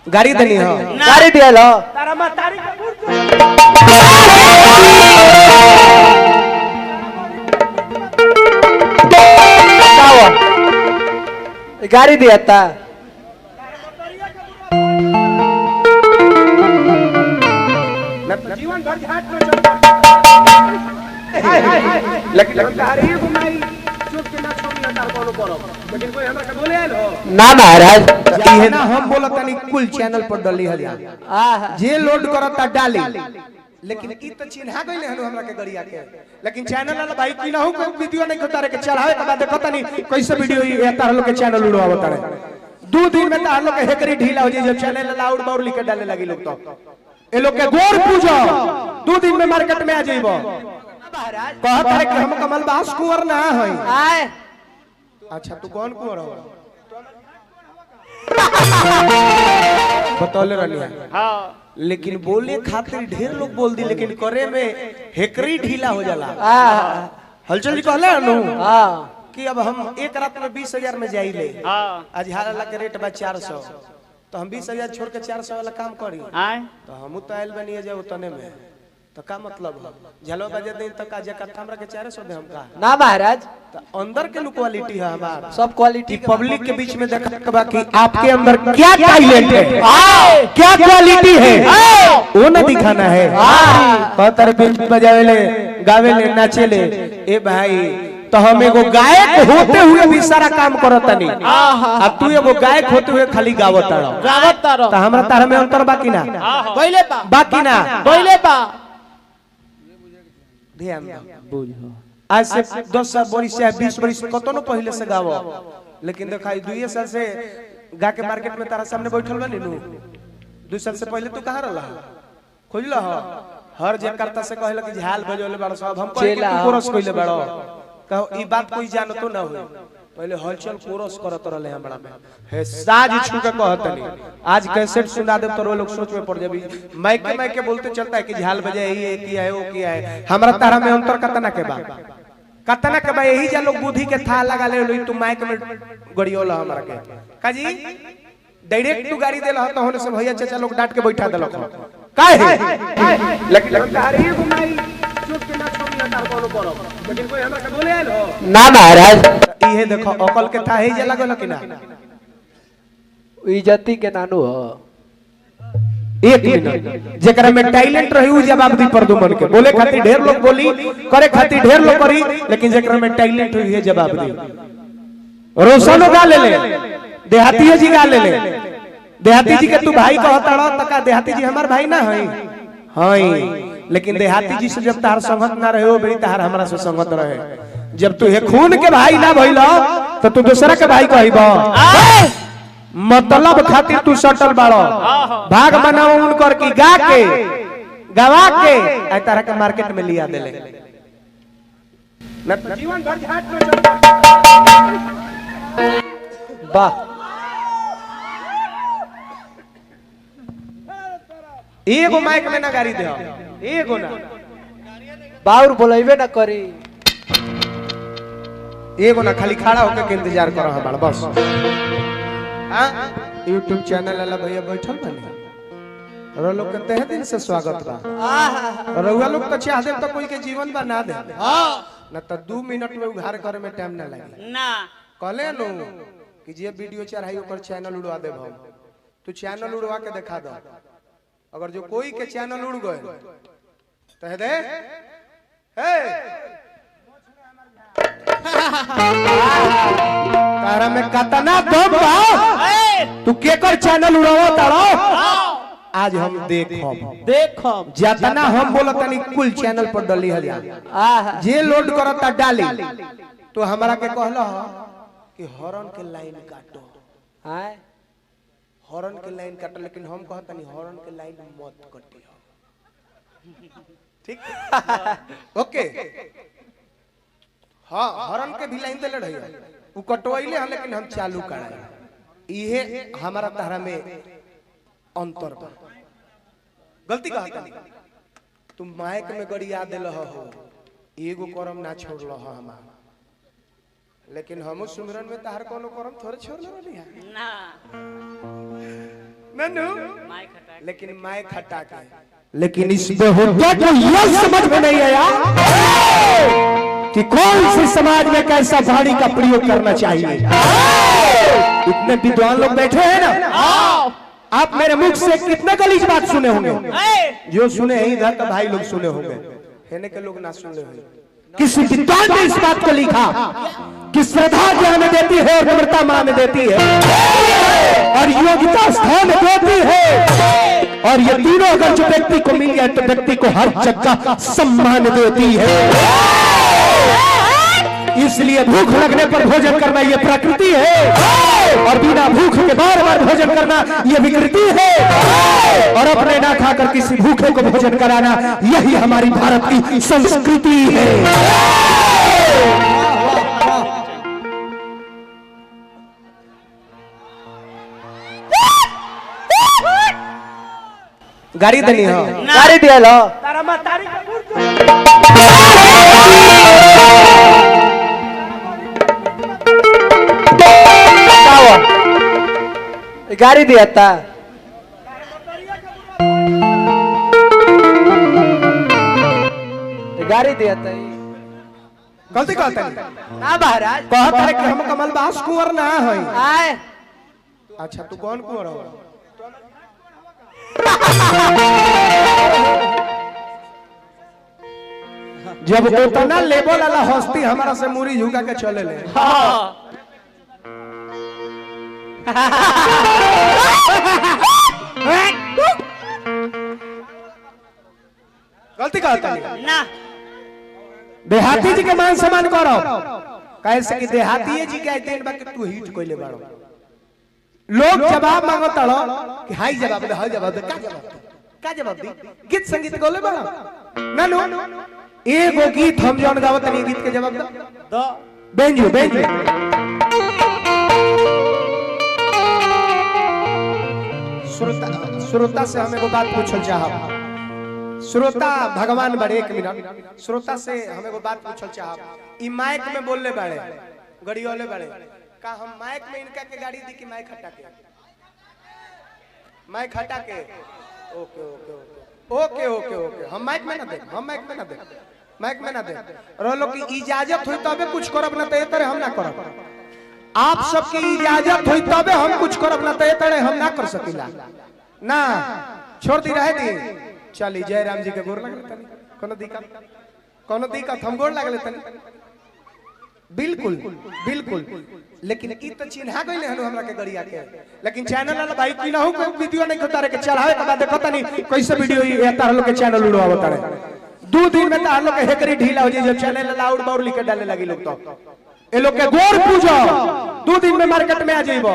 गाड़ी देनी हो गाड़ी दिया लो तारा मा तारी गाड़ी दिया था जीवन भर घाट में लेकिन तारी घुमाई चुप के ना छोड़ ना तार कोनो करो लेकिन कोई हमरा के बोले आलो ना महाराज इहे ना हम बोलत तनी कुल चैनल पर डली हलिया जे लोड करता डाली लेकिन ई त चिन्हा गइले हनु हमरा के गड़िया के लेकिन चैनल वाला भाई की ना हो कोई वीडियो नहीं उतारे के चढ़ावे के बाद देखो तनी कैसे वीडियो ये तार लोग के चैनल उड़ावत रहे 2 दिन में तार लोग के हेकरी ढीला हो जाई जब चैनल लाउड बाउड लिख के डाले लगी लोग तो ए लोग के गोर पूजो 2 दिन में मार्केट में आ जाइबो महाराज कहत है कि हम कमल बास कुंवर ना होई आए अच्छा तू कौन कुंवर हो बतौले रहनी हां लेकिन बोले खातिर ढेर लोग बोल दी लेकिन करे में हेकरी ढीला हो जाला हलचल जी कहले नु हां कि अब हम एक रात में 20,000 में जाइले हां आज हाला के रेट बा 400 तो हम 20,000 छोड़ के 400 वाला काम करी तो हम तो आइल बनिए जाओ तने में तो का मतलब झलो बजे दिन तक आज कट्ठा हमरा के 400 दे हम का ना महाराज तो अंदर के नु क्वालिटी है हमार सब क्वालिटी पब्लिक के बीच में देखा के बाकी आपके अंदर क्या टैलेंट है क्या क्वालिटी है वो न दिखाना है कहतर बिन बजावे ले गावे ले नाचे ले ए भाई तो हम एगो गायक होते हुए भी सारा काम करत नहीं अब तू एगो गायक होते हुए खाली गावत तारो तो हमरा तार में अंतर बाकी ना पहले बाकी ना पहले ध्यान बुझो आज से 10 बरिस से 20 बरिस कतनो पहले से गावो लेकिन देखाई 2 साल से गा के मार्केट में तारा सामने बैठल बनी नु 2 साल से पहले तू कहां रहला खोजला हर जे करता से कहला कि झाल बजौले बाड़ो सब हम कह के तू कोरस कइले बाड़ो कहो ई बात कोई जानतो ना हो पहले हलचल कोरस करत रहले हमरा में हे साज छू के कहतनी आज कैसेट सुना दे तो लोग सोच में पड़ जाबी माइक के बोलते चलता है कि झाल बजे ये किया है वो किया है हमरा तारा में अंतर कतना के बा यही जा लोग बुद्धि के था लगा ले तू माइक में गड़ियोला हमरा के काजी डायरेक्ट तू गाड़ी देला तो होने से भैया चाचा लोग डांट के बैठा देलक काहे लेकिन तारी घुमाई चुप के ना छोड़ ना तार कोनो करो लेकिन कोई हमरा के बोले आलो ना महाराज इहे देखो अकल के था ही जे लागल कि ना इज्जती के नानू हो 1 मिनट जेकरा में टैलेंट रही उ जवाब दी प्रदुमन के बोले खातिर ढेर लोग बोली करे खातिर ढेर लोग करी लेकिन जेकरा में टैलेंट हुई है जवाब दी रोशनो गा ले देहाती जी गा ले देहाती जी के तू भाई कहता रह तका देहाती जी हमार भाई ना हई हई लेकिन देहाती जी से जब तार संगत ना रहे हो बड़ी तार हमरा से संगत रहे जब तू हे खून के भाई ना भइलो तो तू दूसरा के भाई कहबो मतलब खातिर तू सटल बाड़ो भाग बनाओ उनकर की गा के गवा के आ तारा के मार्केट में लिया देले न जीवन भर घाट में वाह एगो माइक में ना गाड़ी दे एगो ना बाउर बोलैबे ना करी एगो ना खाली खड़ा होके के इंतजार करो हमारा बस हां YouTube चैनल वाला भैया बैठल बने और लोग के तहे दिन से स्वागत बा रउआ लोग तो चाह दे तो कोई के जीवन बना दे हां ना तो 2 मिनट में उघार करे में टाइम ना लगे ना कहले नु कि जे वीडियो चढ़ाई ओकर चैनल उड़वा देब हम तू चैनल उड़वा के दिखा दो अगर जो कोई के चैनल उड़ गए तो दे हे तारा में कतना दम बा तू केकर चैनल उड़ावा तारो आज हम देखब जितना हम बोलतनी कुल चैनल पर डली हलिया जे लोड करता डाली तो हमरा के कहला कि हॉर्न के लाइन काटो हां हॉर्न के लाइन काटो लेकिन हम कहतनी हॉर्न के लाइन मत काटियो ठीक ओके हां हॉर्न के भी लाइन देले रहियो उ कटवाइले ह लेकिन हम चालू कराई इहे हमारा तारा में अंतर बा गलती कहतनी तुम माइक में गड़िया देल हो एगो करम ना छोड़ल हो हमार लेकिन हम सुमरन में तार कोनो करम थोड़े छोड़ ले रही ना नन्नू माय खटा लेकिन माय खटा के लेकिन इस बेहुदा को यह समझ में नहीं आया कि कौन सी समाज में कैसा वाणी का प्रयोग करना चाहिए। इतने विद्वान लोग बैठे हैं ना, आप मेरे मुख से कितने गलीज बात सुने होंगे। जो सुने हैं इधर का भाई लोग सुने होंगे, हेने के लोग ना सुने होंगे। किसी विद्वान ने इस बात को लिखा कि श्रद्धा ज्ञान देती है और नम्रता मान देती है और योग्यता स्थान देती है, और ये तीनों अगर जो व्यक्ति को मिल जाए तो व्यक्ति को हर जगह सम्मान देती है। इसलिए भूख लगने पर भोजन करना ये प्रकृति है और बिना भूख के बार बार भोजन करना ये विकृति है, और अपने ना खाकर किसी भूखे को भोजन कराना यही हमारी भारत की संस्कृति है। गाड़ी देनी हो, गाड़ी दिया लो तारा मां तारी गाड़ी दिया था गाड़ी दिया था गलती कहता ना महाराज कहता है कि हम कमल बास कुंवर ना है। आए अच्छा तू कौन कुंवर हो? जब उतना लेवल वाला हस्ती हमारा से मुरी झुका के चले ले, गलती कहता है ना देहाती जी के मान सम्मान करो, कैसे कि देहाती जी के दिन बाकी तू हिट कोइले बाड़ो। लोग जवाब मांगो तड़ो कि हाई जवाब दे, हाई जवाब दे, का जवाब दी? गीत संगीत गोले बाड़ो ना नो एगो गीत हम जौन गावत नहीं गीत के जवाब दो बेंजू बेंजू। श्रोता से हमें वो बात पूछल चाहब। श्रोता भगवान बड़े, एक मिनट श्रोता से हमें वो बात पूछल चाहब। ई माइक में बोलले बड़े गड़ियोले बड़े का हम माइक में इनका के गाड़ी दी कि माइक हटा के? माइक हटा के ओके ओके ओके ओके ओके ओके हम माइक में ना दे, हम माइक में ना दे, माइक में ना दे। रोलो की इजाजत हुई तबे कुछ करब ना ते तरह हम ना करब। आप सबकी इजाजत हुई तबे हम कुछ करब ना ते तरह हम ना कर सकीला ना। छोड़ दी रहे दी चली जय राम जी के गोर लग लेते कोनो दिक्कत हम गोर लग लेते बिल्कुल बिल्कुल। लेकिन ई तो चिन्हा गइले हनु हमरा के गड़िया के, लेकिन चैनल वाला भाई की ना हो कोई वीडियो नहीं होता रे के चढ़ावे के बाद देखता नहीं कैसे वीडियो ये तार लोग के चैनल उड़ावता रे। 2 दिन में तार लोग के हेकरी ढीला हो जाई जब चैनल लाउड बाउड लिख के डाले लगी लोग। तो ए लोग के गोर पूजो 2 दिन में मार्केट में आ जाइबो।